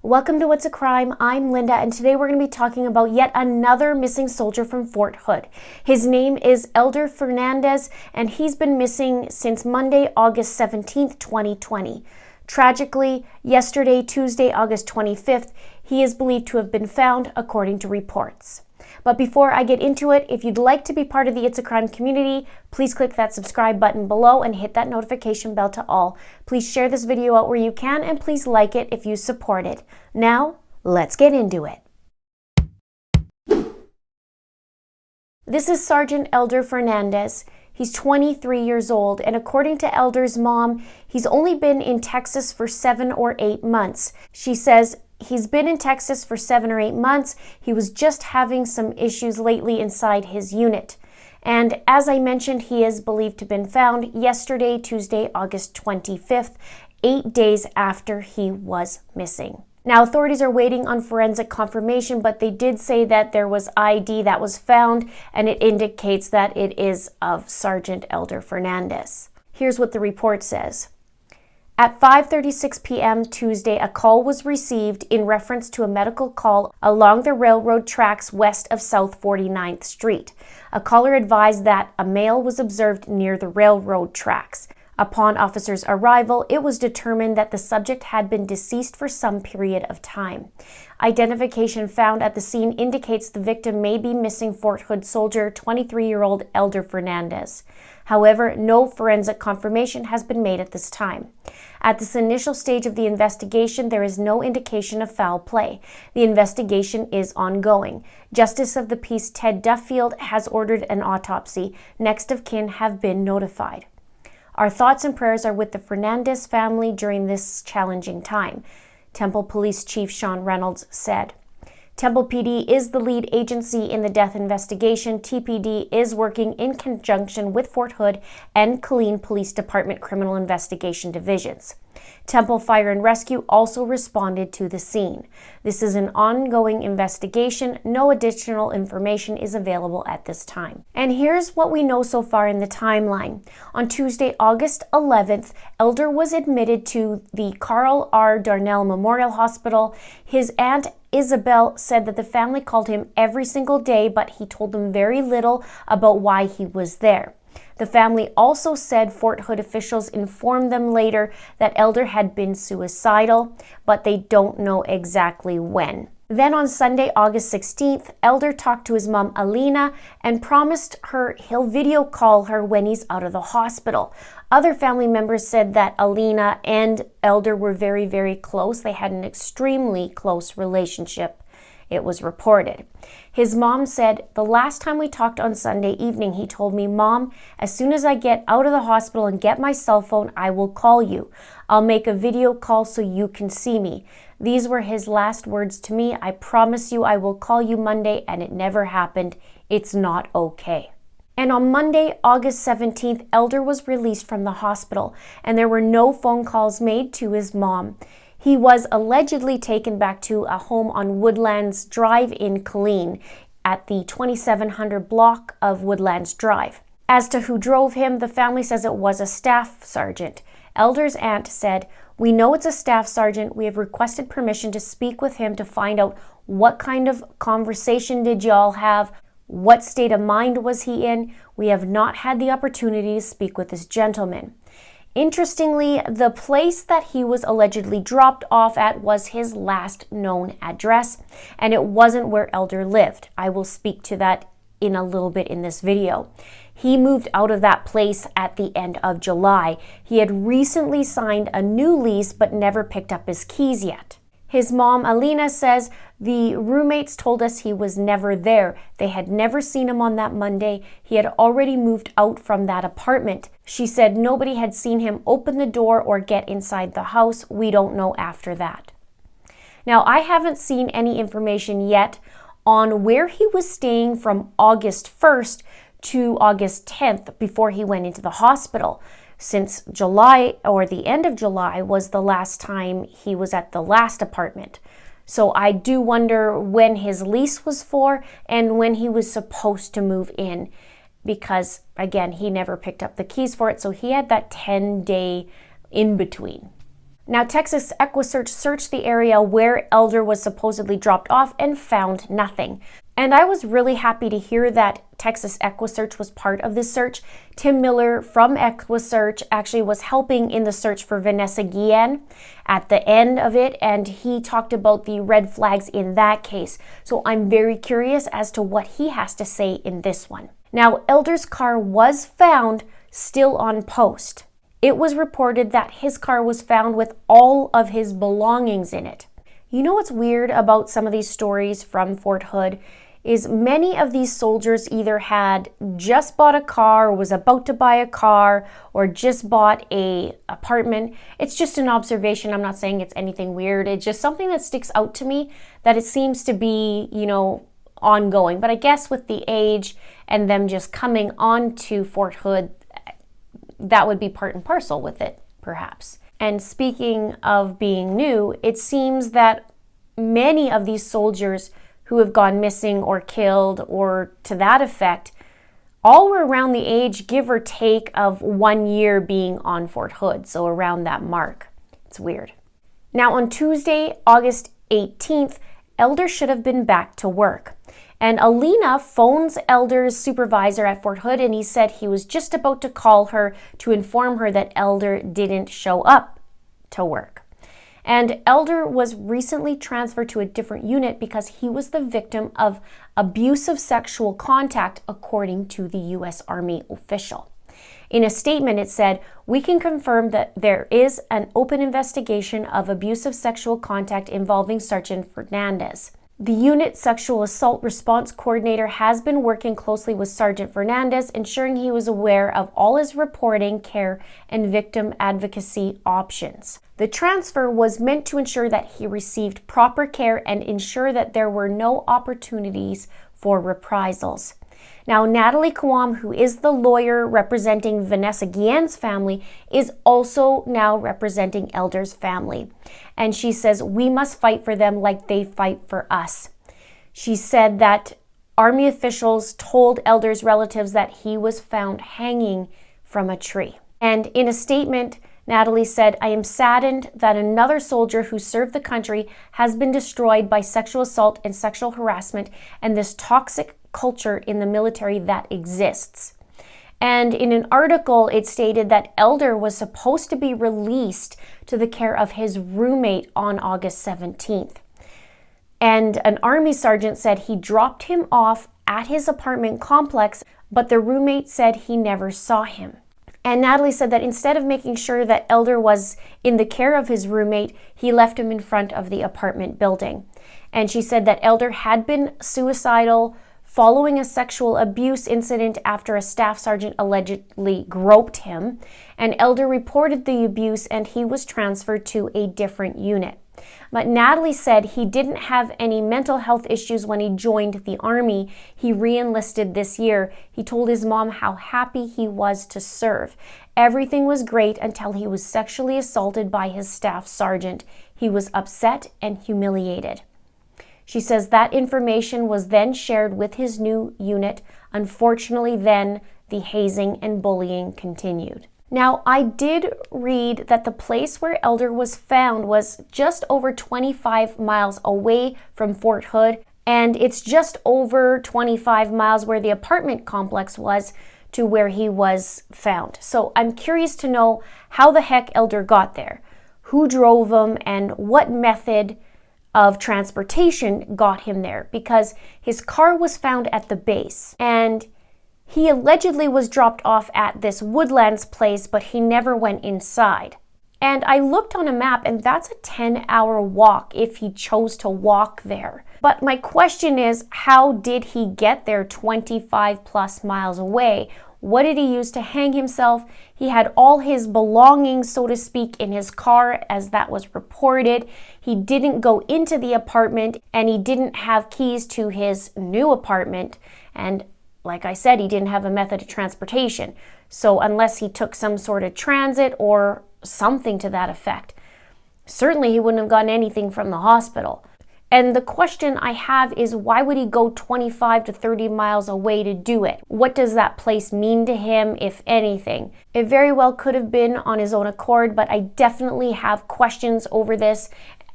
Welcome to What's a Crime? I'm Linda, and today we're going to be talking about yet another missing soldier from Fort Hood. His name is Elder Fernandes, and he's been missing since Monday, August 17th, 2020. Tragically, yesterday, Tuesday, August 25th, he is believed to have been found, according to reports. But before I get into it, if you'd like to be part of the It's a Crime community, please click that subscribe button below and hit that notification bell to all. Please share this video out where you can, and please like it if you support it. Now, let's get into it. This is Sergeant Elder Fernandes. He's 23 years old, and according to Elder's mom, he's only been in Texas for 7 or 8 months. She says he's been in Texas for 7 or 8 months. He was just having some issues lately inside his unit. And as I mentioned, he is believed to have been found yesterday, Tuesday, August 25th, 8 days after he was missing. Now, authorities are waiting on forensic confirmation, but they did say that there was ID that was found, and it indicates that it is of Sergeant Elder Fernandes. Here's what the report says. At 5:36 p.m. Tuesday, a call was received in reference to a medical call along the railroad tracks west of South 49th Street. A caller advised that a male was observed near the railroad tracks. Upon officers' arrival, it was determined that the subject had been deceased for some period of time. Identification found at the scene indicates the victim may be missing Fort Hood soldier 23-year-old Elder Fernandes. However, no forensic confirmation has been made at this time. At this initial stage of the investigation, there is no indication of foul play. The investigation is ongoing. Justice of the Peace Ted Duffield has ordered an autopsy. Next of kin have been notified. Our thoughts and prayers are with the Fernandes family during this challenging time, Temple Police Chief Sean Reynolds said. Temple PD is the lead agency in the death investigation. TPD is working in conjunction with Fort Hood and Killeen Police Department Criminal Investigation Divisions. Temple Fire and Rescue also responded to the scene. This is an ongoing investigation. No additional information is available at this time. And here's what we know so far in the timeline. On Tuesday, August 11th, Elder was admitted to the Carl R. Darnell Memorial Hospital. His aunt Isabel said that the family called him every single day, but he told them very little about why he was there. The family also said Fort Hood officials informed them later that Elder had been suicidal, but they don't know exactly when. Then on Sunday, August 16th, Elder talked to his mom, Alina, and promised her he'll video call her when he's out of the hospital. Other family members said that Alina and Elder were very, very close. They had an extremely close relationship, it was reported. His mom said, the last time we talked on Sunday evening, he told me, Mom, as soon as I get out of the hospital and get my cell phone, I will call you. I'll make a video call so you can see me. These were his last words to me. I promise you I will call you Monday, and it never happened. It's not okay. And on Monday, August 17th, Elder was released from the hospital, and there were no phone calls made to his mom. He was allegedly taken back to a home on Woodlands Drive in Killeen at the 2700 block of Woodlands Drive. As to who drove him, the family says it was a staff sergeant. Elder's aunt said, we know it's a staff sergeant. We have requested permission to speak with him to find out what kind of conversation did y'all have, what state of mind was he in. We have not had the opportunity to speak with this gentleman. Interestingly, the place that he was allegedly dropped off at was his last known address, and it wasn't where Elder lived. I will speak to that in a little bit in this video. He moved out of that place at the end of July. He had recently signed a new lease but never picked up his keys yet. His mom, Alina, says the roommates told us he was never there. They had never seen him on that Monday. He had already moved out from that apartment. She said nobody had seen him open the door or get inside the house. We don't know after that. Now, I haven't seen any information yet on where he was staying from August 1st to August 10th before he went into the hospital, since July or the end of July was the last time he was at the last apartment. So I do wonder when his lease was for and when he was supposed to move in, because again, he never picked up the keys for it, so he had that 10-day in between. Now, Texas EquiSearch searched the area where Elder was supposedly dropped off and found nothing. And I was really happy to hear that Texas EquiSearch was part of this search. Tim Miller from EquiSearch actually was helping in the search for Vanessa Guillen at the end of it, and he talked about the red flags in that case. So I'm very curious as to what he has to say in this one. Now, Elder's car was found still on post. It was reported that his car was found with all of his belongings in it. You know what's weird about some of these stories from Fort Hood is many of these soldiers either had just bought a car or was about to buy a car or just bought a apartment. It's just an observation. I'm not saying it's anything weird. It's just something that sticks out to me that it seems to be, ongoing. But I guess with the age and them just coming on to Fort Hood, that would be part and parcel with it, perhaps. And speaking of being new, it seems that many of these soldiers who have gone missing or killed or to that effect, all were around the age, give or take, of 1 year being on Fort Hood, so around that mark. It's weird. Now on Tuesday, August 18th, Elder should have been back to work. And Alina phones Elder's supervisor at Fort Hood, and he said he was just about to call her to inform her that Elder didn't show up to work. And Elder was recently transferred to a different unit because he was the victim of abusive sexual contact, according to the U.S. Army official. In a statement, it said, "We can confirm that there is an open investigation of abusive sexual contact involving Sergeant Fernandes. The unit sexual assault response coordinator has been working closely with Sergeant Fernandes, ensuring he was aware of all his reporting, care, and victim advocacy options." The transfer was meant to ensure that he received proper care and ensure that there were no opportunities for reprisals. Now, Natalie Kawam, who is the lawyer representing Vanessa Guillen's family, is also now representing Elder's family. And she says, "We must fight for them like they fight for us." She said that Army officials told Elder's relatives that he was found hanging from a tree. And in a statement, Natalie said, "I am saddened that another soldier who served the country has been destroyed by sexual assault and sexual harassment and this toxic culture in the military that exists." And in an article, it stated that Elder was supposed to be released to the care of his roommate on August 17th. And an Army sergeant said he dropped him off at his apartment complex, but the roommate said he never saw him. And Natalie said that instead of making sure that Elder was in the care of his roommate, he left him in front of the apartment building. And she said that Elder had been suicidal following a sexual abuse incident after a staff sergeant allegedly groped him. And Elder reported the abuse and he was transferred to a different unit. But Natalie said he didn't have any mental health issues when he joined the Army. He re-enlisted this year. He told his mom how happy he was to serve. Everything was great until he was sexually assaulted by his staff sergeant. He was upset and humiliated. She says that information was then shared with his new unit. Unfortunately, then the hazing and bullying continued. Now, I did read that the place where Elder was found was just over 25 miles away from Fort Hood, and it's just over 25 miles where the apartment complex was to where he was found. So I'm curious to know how the heck Elder got there, who drove him, and what method of transportation got him there, because his car was found at the base, and he allegedly was dropped off at this Woodlands place, but he never went inside. And I looked on a map, and that's a 10-hour walk if he chose to walk there. But my question is, how did he get there 25 plus miles away? What did he use to hang himself? He had all his belongings, so to speak, in his car, as that was reported. He didn't go into the apartment, and he didn't have keys to his new apartment. And like I said, he didn't have a method of transportation. So unless he took some sort of transit or something to that effect, certainly he wouldn't have gotten anything from the hospital. And the question I have is, why would he go 25 to 30 miles away to do it? What does that place mean to him, if anything? It very well could have been on his own accord, but I definitely have questions over this,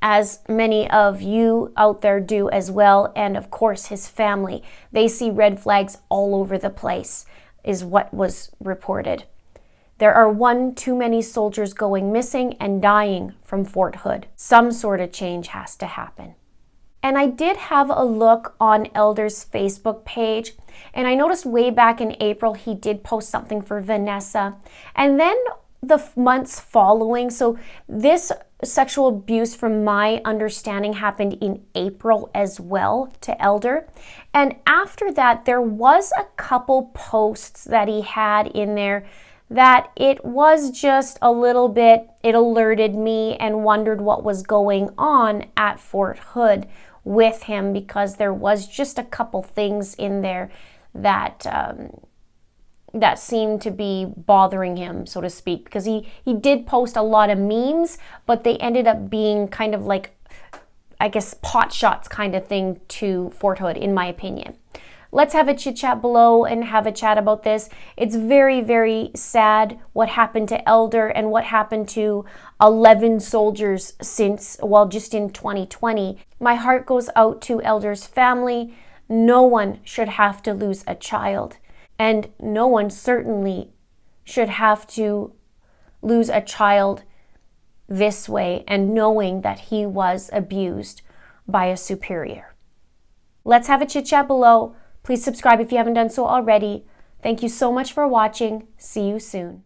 as many of you out there do as well. And of course, his family. They see red flags all over the place, is what was reported. There are one too many soldiers going missing and dying from Fort Hood. Some sort of change has to happen. And I did have a look on Elder's Facebook page, and I noticed way back in April he did post something for Vanessa. And then the months following, so this sexual abuse, from my understanding, happened in April as well to Elder. And after that, there was a couple posts that he had in there that it was just a little bit, it alerted me and wondered what was going on at Fort Hood with him, because there was just a couple things in there that that seemed to be bothering him, so to speak, because he did post a lot of memes, but they ended up being kind of like, I guess, pot shots kind of thing to Fort Hood, in my opinion. Let's have a chit chat below and have a chat about this. It's very, very sad what happened to Elder and what happened to 11 soldiers since, well, just in 2020. My heart goes out to Elder's family. No one should have to lose a child, and no one certainly should have to lose a child this way, and knowing that he was abused by a superior. Let's have a chit chat below. Please subscribe if you haven't done so already. Thank you so much for watching. See you soon.